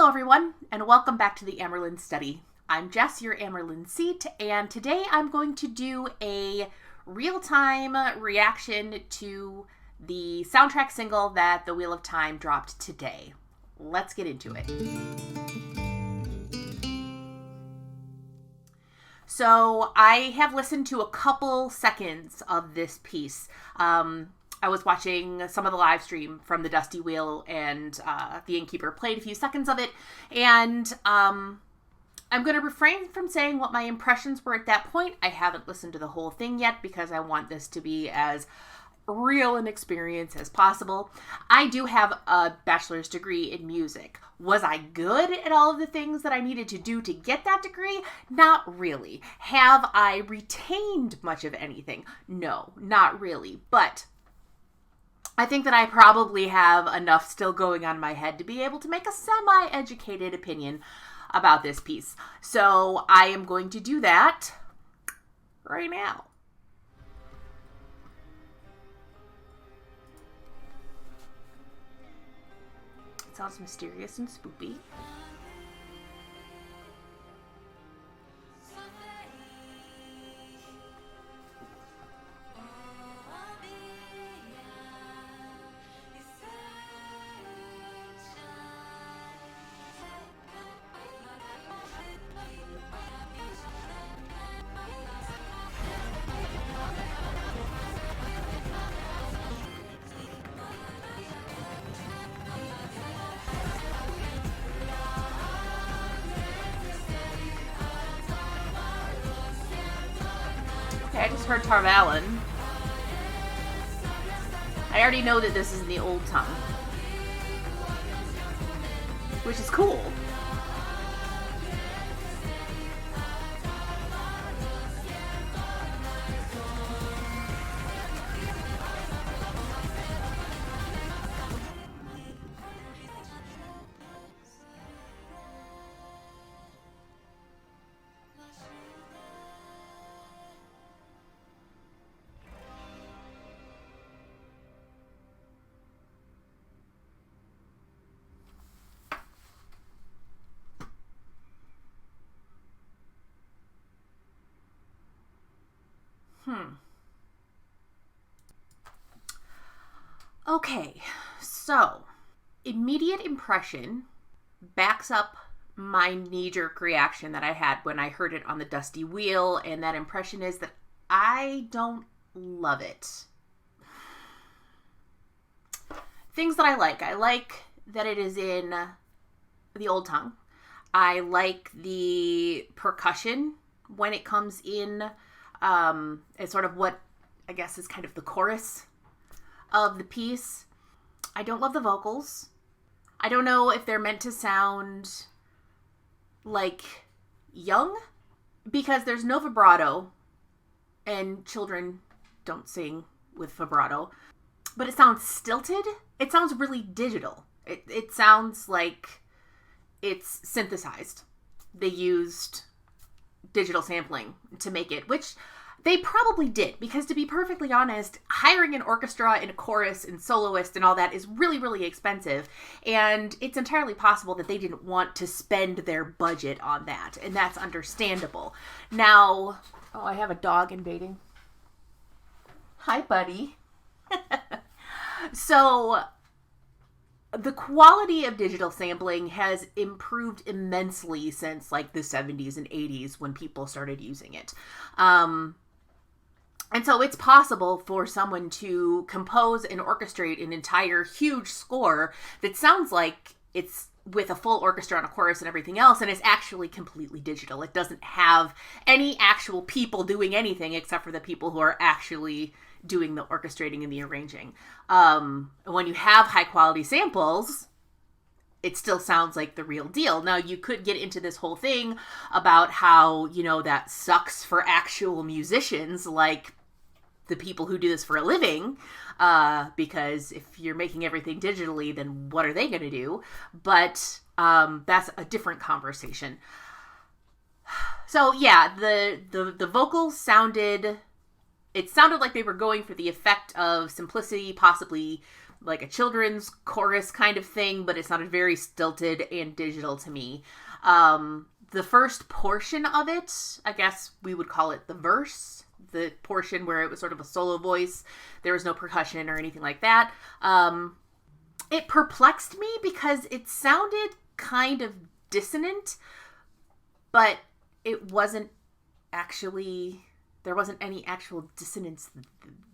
Hello everyone, and welcome back to the Amyrlin study. I'm Jess, your Amyrlin seat, and today I'm going to do a real-time reaction to the soundtrack single that The Wheel of Time dropped today. Let's get into it. So I have listened to a couple seconds of this piece. I was watching some of the live stream from the Dusty Wheel, and the Innkeeper played a few seconds of it, and I'm going to refrain from saying what my impressions were at that point. I haven't listened to the whole thing yet because I want this to be as real an experience as possible. I do have a bachelor's degree in music. Was I good at all of the things that I needed to do to get that degree? Not really. Have I retained much of anything? No, not really. But I think that I probably have enough still going on in my head to be able to make a semi-educated opinion about this piece. So I am going to do that right now. It sounds mysterious and spoopy. Okay, I just heard Valon. I already know that this is in the old tongue, which is cool. Okay, so immediate impression backs up my knee-jerk reaction that I had when I heard it on the Dusty Wheel, and that impression is that I don't love it. Things that I like that it is in the old tongue. I like the percussion when it comes in. It's sort of what I guess is kind of the chorus of the piece. I don't love the vocals. I don't know if they're meant to sound like young, because there's no vibrato, and children don't sing with vibrato, but it sounds stilted. It sounds really digital. It sounds like it's synthesized. They used digital sampling to make it, which they probably did, because to be perfectly honest, hiring an orchestra and a chorus and soloist and all that is really, really expensive, and it's entirely possible that they didn't want to spend their budget on that, and that's understandable. Now, oh, I have a dog invading. Hi, buddy. So the quality of digital sampling has improved immensely since like the 70s and 80s when people started using it. And so it's possible for someone to compose and orchestrate an entire huge score that sounds like it's with a full orchestra and a chorus and everything else, and it's actually completely digital. It doesn't have any actual people doing anything except for the people who are actually doing the orchestrating and the arranging. When you have high quality samples, it still sounds like the real deal. Now, you could get into this whole thing about how, you know, that sucks for actual musicians, like the people who do this for a living, because if you're making everything digitally, then what are they going to do? But that's a different conversation. So yeah, the vocals sounded like they were going for the effect of simplicity, possibly like a children's chorus kind of thing, but it sounded very stilted and digital to me. The first portion of it, I guess we would call it the verse, the portion where it was sort of a solo voice. There was no percussion or anything like that. It perplexed me because it sounded kind of dissonant, but it wasn't actually, there wasn't any actual dissonance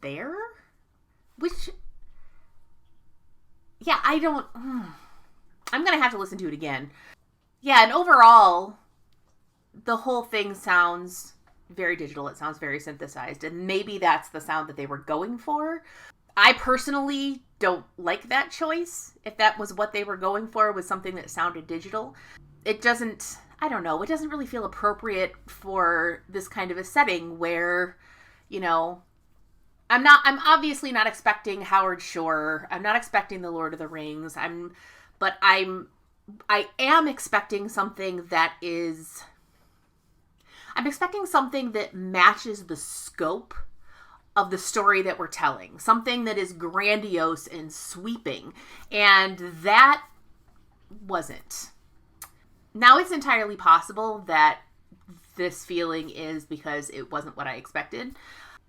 there, which, yeah, I'm going to have to listen to it again. Yeah, and overall, the whole thing sounds very digital. It sounds very synthesized, and maybe that's the sound that they were going for. I personally don't like that choice. If that was what they were going for, was something that sounded digital, it doesn't, I don't know, it doesn't really feel appropriate for this kind of a setting where, you know, I'm obviously not expecting Howard Shore. I'm not expecting the Lord of the Rings. I am expecting something that is, I'm expecting something that matches the scope of the story that we're telling. Something that is grandiose and sweeping. And that wasn't. Now, it's entirely possible that this feeling is because it wasn't what I expected.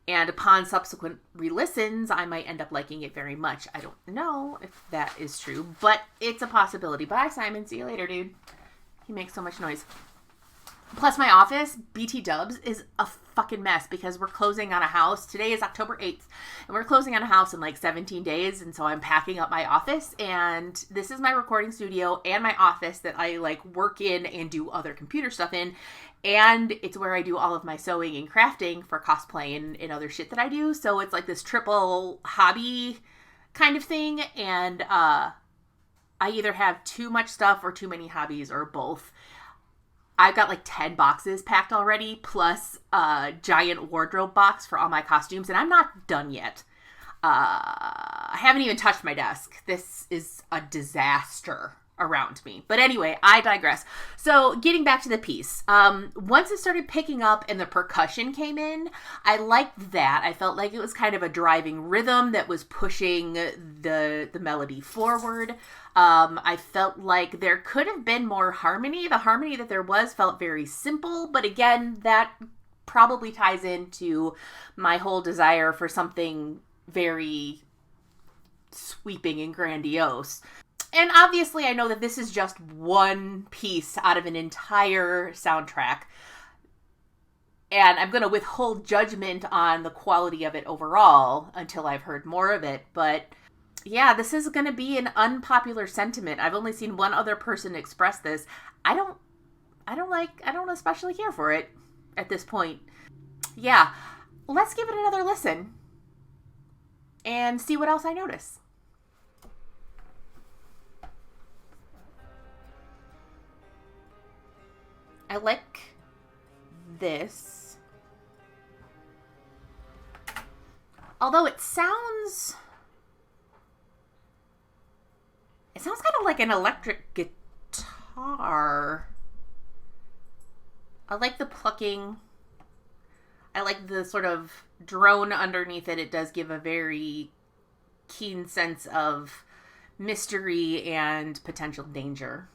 And upon subsequent re-listens, I might end up liking it very much. I don't know if that is true, but it's a possibility. Bye, Simon. See you later, dude. He makes so much noise. Plus, my office, BT Dubs, is a fucking mess because we're closing on a house. Today is October 8th, and we're closing on a house in like 17 days, and so I'm packing up my office, and this is my recording studio and my office that I like work in and do other computer stuff in, and it's where I do all of my sewing and crafting for cosplay and other shit that I do, so it's like this triple hobby kind of thing, and I either have too much stuff or too many hobbies or both. I've got like 10 boxes packed already, plus a giant wardrobe box for all my costumes, and I'm not done yet. I haven't even touched my desk. This is a disaster around me. But anyway, I digress. So getting back to the piece, once it started picking up and the percussion came in, I liked that. I felt like it was kind of a driving rhythm that was pushing the melody forward. I felt like there could have been more harmony. The harmony that there was felt very simple, but again, that probably ties into my whole desire for something very sweeping and grandiose. And obviously, I know that this is just one piece out of an entire soundtrack. And I'm going to withhold judgment on the quality of it overall until I've heard more of it. But yeah, this is going to be an unpopular sentiment. I've only seen one other person express this. I don't especially care for it at this point. Yeah, let's give it another listen and see what else I notice. I like this. Although it sounds kind of like an electric guitar. I like the plucking. I like the sort of drone underneath it. It does give a very keen sense of mystery and potential danger.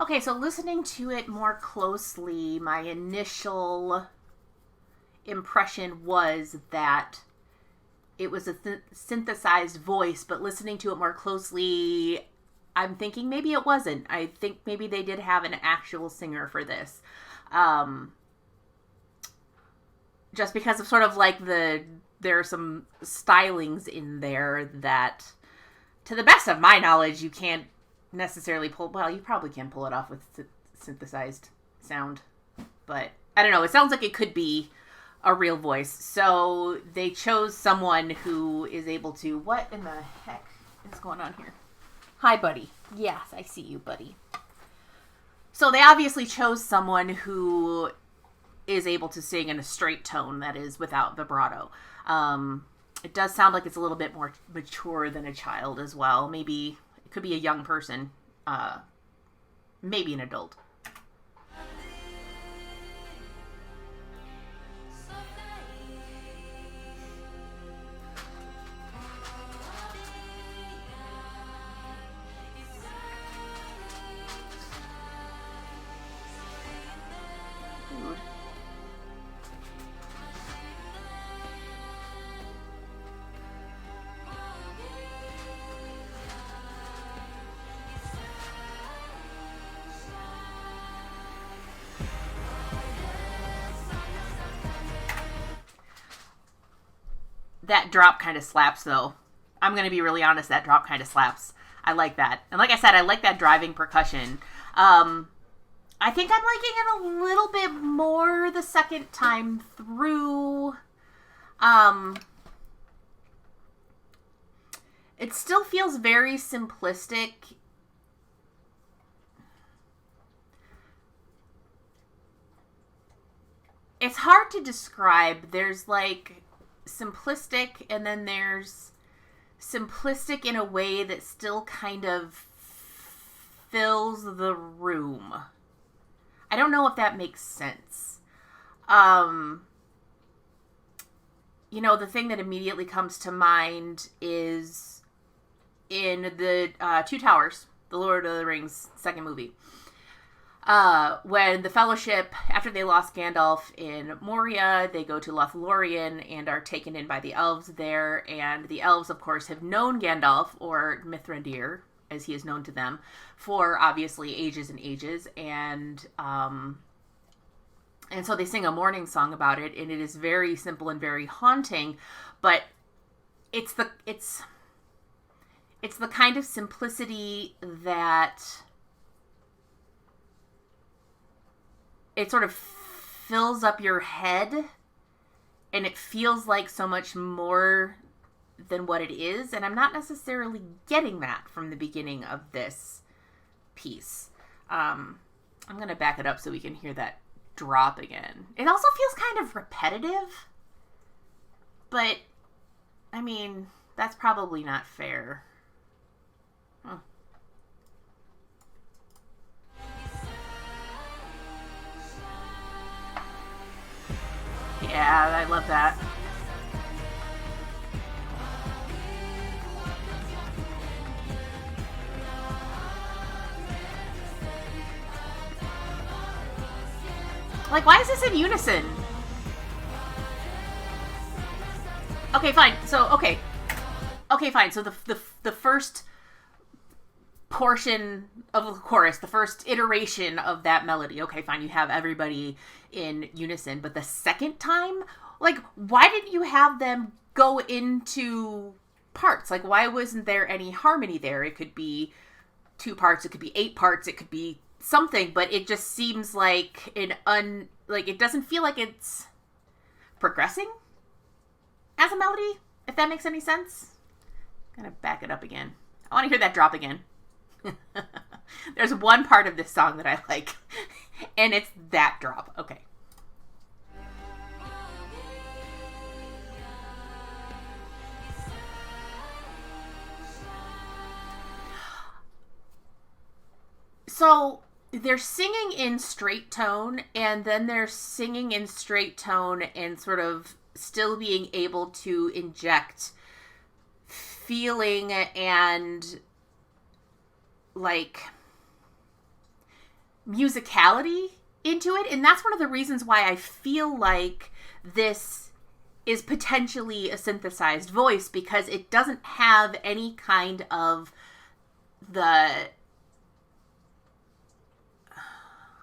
Okay, so listening to it more closely, my initial impression was that it was a synthesized voice, but listening to it more closely, I'm thinking maybe it wasn't. I think maybe they did have an actual singer for this. Just because of sort of like there are some stylings in there that, to the best of my knowledge, you can't necessarily pull. Well, you probably can pull it off with synthesized sound, but I don't know. It sounds like it could be a real voice. So they chose someone who is able to... What in the heck is going on here? Hi, buddy. Yes, I see you, buddy. So they obviously chose someone who is able to sing in a straight tone, that is, without vibrato. It does sound like it's a little bit more mature than a child as well. Maybe it could be a young person. Maybe an adult. That drop kind of slaps, though. I'm going to be really honest, that drop kind of slaps. I like that. And like I said, I like that driving percussion. I think I'm liking it a little bit more the second time through. It still feels very simplistic. It's hard to describe. There's like simplistic, and then there's simplistic in a way that still kind of fills the room. I don't know if that makes sense. The thing that immediately comes to mind is in the Two Towers, the Lord of the Rings second movie. When the Fellowship, after they lost Gandalf in Moria, they go to Lothlorien and are taken in by the elves there. And the elves, of course, have known Gandalf, or Mithrandir, as he is known to them, for obviously ages and ages. And so they sing a mourning song about it, and it is very simple and very haunting. But it's the kind of simplicity that it sort of fills up your head, and it feels like so much more than what it is. And I'm not necessarily getting that from the beginning of this piece. I'm going to back it up so we can hear that drop again. It also feels kind of repetitive, but I mean, that's probably not fair. Huh. Yeah, I love that. Like, why is this in unison? Okay, fine. So, okay, fine. So the first portion of the chorus, the first iteration of that melody, okay, fine, you have everybody in unison. But the second time, like, why didn't you have them go into parts? Like, why wasn't there any harmony there? It could be 2 parts, it could be 8 parts, it could be something, but it just seems like it doesn't feel like it's progressing as a melody, if that makes any sense. I'm gonna back it up again. I want to hear that drop again. There's one part of this song that I like, and it's that drop. Okay. So they're singing in straight tone, and then they're singing in straight tone and sort of still being able to inject feeling and like musicality into it. And that's one of the reasons why I feel like this is potentially a synthesized voice, because it doesn't have any kind of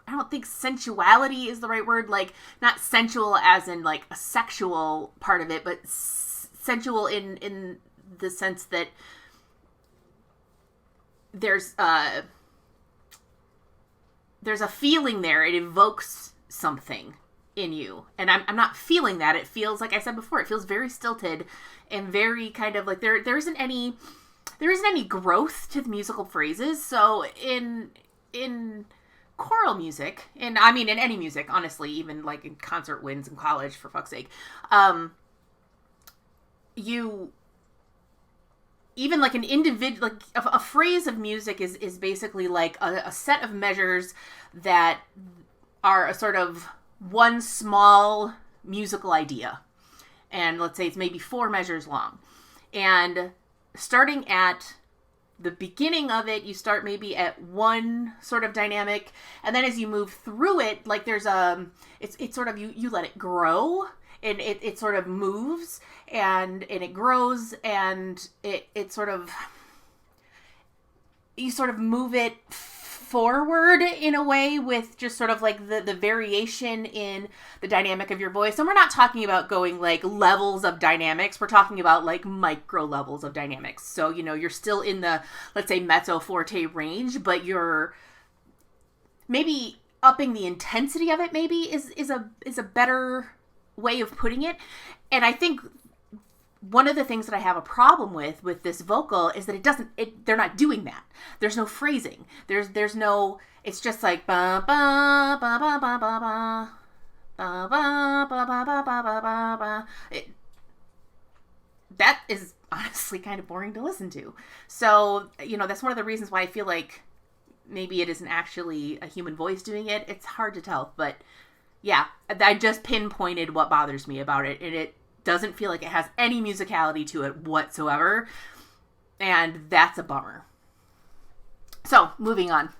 I don't think sensuality is the right word. Like, not sensual as in like a sexual part of it, but sensual in the sense that there's a feeling there. It evokes something in you. And I'm not feeling that. It feels, like I said before, it feels very stilted and very kind of like there isn't any growth to the musical phrases. So in choral music, and I mean in any music, honestly, even like in concert wins in college, for fuck's sake, you even like an individual, like a phrase of music is basically like a set of measures that are a sort of one small musical idea. And let's say it's maybe 4 measures long. And starting at the beginning of it, you start maybe at one sort of dynamic, and then as you move through it, like there's it's sort of, you let it grow, and it sort of moves, and it grows, and it sort of, you sort of move it forward in a way with just sort of like the variation in the dynamic of your voice. And we're not talking about going like levels of dynamics. We're talking about like micro levels of dynamics. So, you know, you're still in the, let's say, mezzo forte range, but you're maybe upping the intensity of it maybe is a better way of putting it. And I think one of the things that I have a problem with this vocal is that they're not doing that. There's no phrasing. There's no, it's just like ba ba ba ba ba ba ba ba ba ba ba ba ba ba ba. That is honestly kind of boring to listen to. So, you know, that's one of the reasons why I feel like maybe it isn't actually a human voice doing it. It's hard to tell, but yeah, I just pinpointed what bothers me about it, and it doesn't feel like it has any musicality to it whatsoever, and that's a bummer. So, moving on.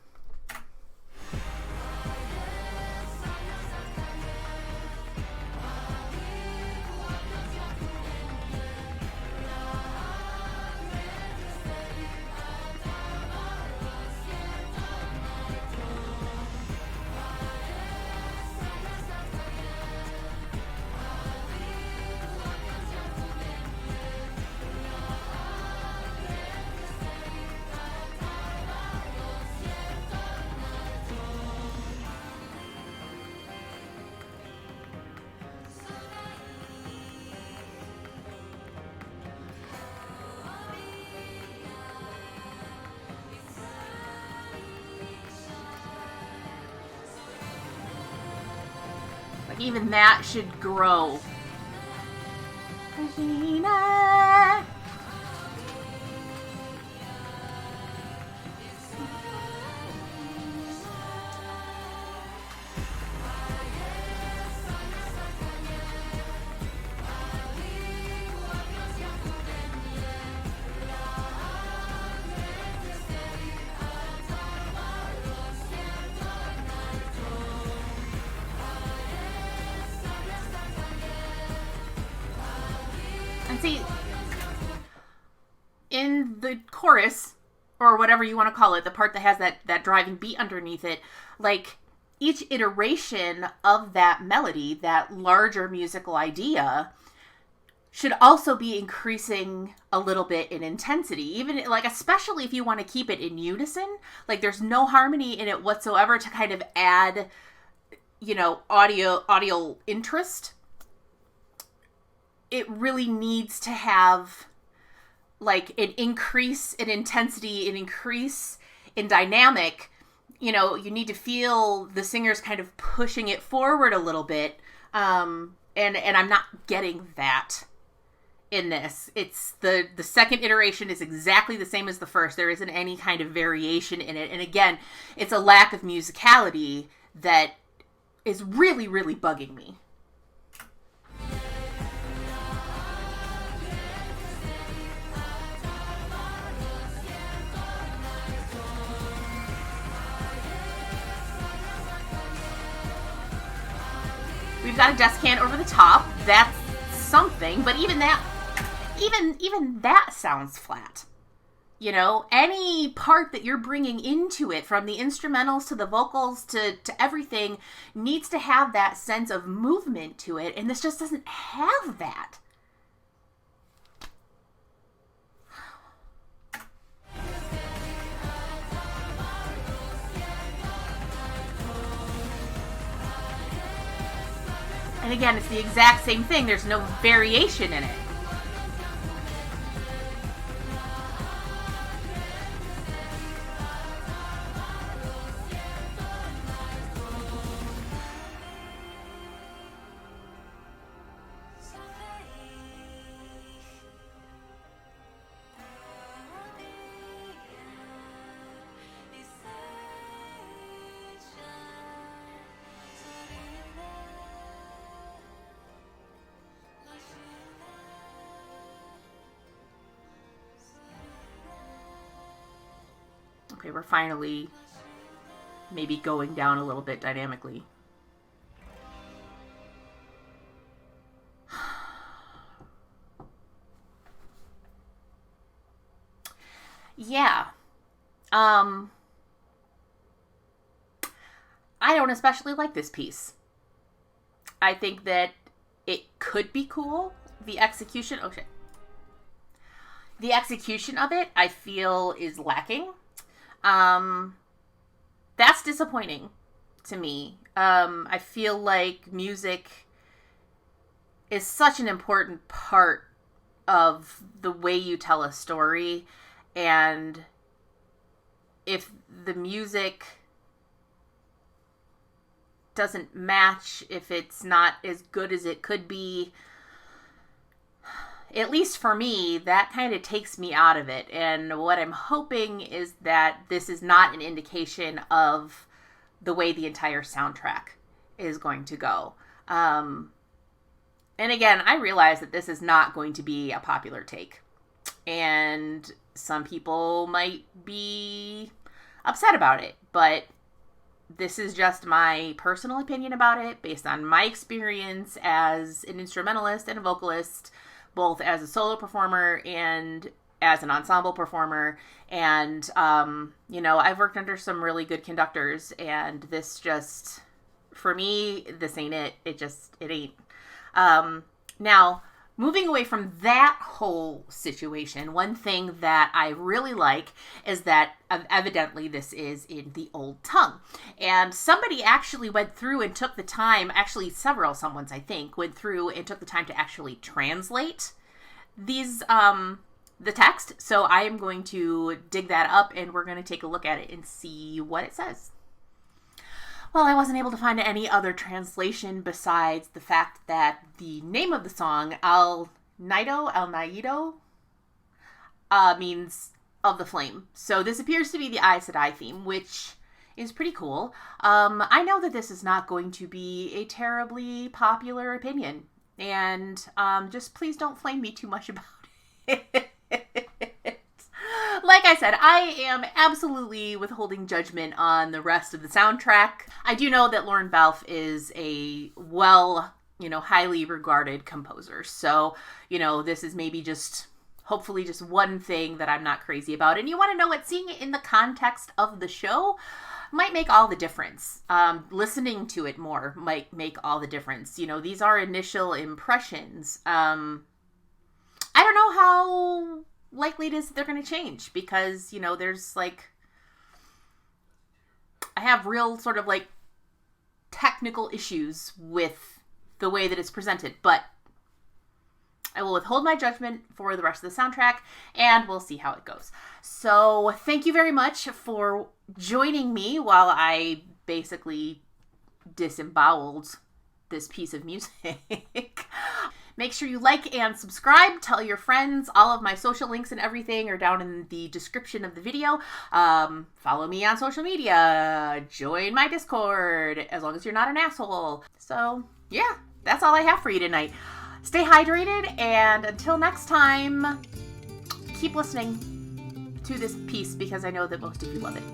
Even that should grow. Regina. See, in the chorus, or whatever you want to call it, the part that has that driving beat underneath it, like, each iteration of that melody, that larger musical idea, should also be increasing a little bit in intensity. Even, like, especially if you want to keep it in unison. Like, there's no harmony in it whatsoever to kind of add, you know, audio interest. It really needs to have like an increase in intensity, an increase in dynamic. You know, you need to feel the singers kind of pushing it forward a little bit. And I'm not getting that in this. It's the second iteration is exactly the same as the first. There isn't any kind of variation in it. And again, it's a lack of musicality that is really, really bugging me. We've got a descant over the top. That's something, but even that sounds flat. You know, any part that you're bringing into it, from the instrumentals to the vocals to everything, needs to have that sense of movement to it, and this just doesn't have that. And again, it's the exact same thing. There's no variation in it. Okay, we're finally maybe going down a little bit dynamically. Yeah. I don't especially like this piece. I think that it could be cool. The execution, oh shit. The execution of it, I feel, is lacking. That's disappointing to me. I feel like music is such an important part of the way you tell a story, and if the music doesn't match, if it's not as good as it could be, at least for me, that kind of takes me out of it. And what I'm hoping is that this is not an indication of the way the entire soundtrack is going to go. And again, I realize that this is not going to be a popular take. And some people might be upset about it. But this is just my personal opinion about it, based on my experience as an instrumentalist and a vocalist, both as a solo performer and as an ensemble performer. And, I've worked under some really good conductors, and this just, for me, this ain't it. It ain't. Now, moving away from that whole situation, one thing that I really like is that evidently this is in the old tongue. And somebody actually went through and took the time, actually someone's I think, went through and took the time to actually translate these, the text. So I am going to dig that up, and we're going to take a look at it and see what it says. Well, I wasn't able to find any other translation besides the fact that the name of the song, El Nido, means of the flame. So this appears to be the Aes Sedai theme, which is pretty cool. I know that this is not going to be a terribly popular opinion, and just please don't flame me too much about it. Like I said, I am absolutely withholding judgment on the rest of the soundtrack. I do know that Lorne Balfe is a highly regarded composer. So, this is maybe hopefully just one thing that I'm not crazy about. And you want to know what? Seeing it in the context of the show might make all the difference. Listening to it more might make all the difference. These are initial impressions. I don't know how likely it is that they're going to change, because there's I have real sort of technical issues with the way that it's presented, but I will withhold my judgment for the rest of the soundtrack, and we'll see how it goes. So thank you very much for joining me while I basically disemboweled this piece of music. Make sure you like and subscribe. Tell your friends. All of my social links and everything are down in the description of the video. Follow me on social media. Join my Discord, as long as you're not an asshole. So, yeah, that's all I have for you tonight. Stay hydrated, and until next time, keep listening to this piece, because I know that most of you love it.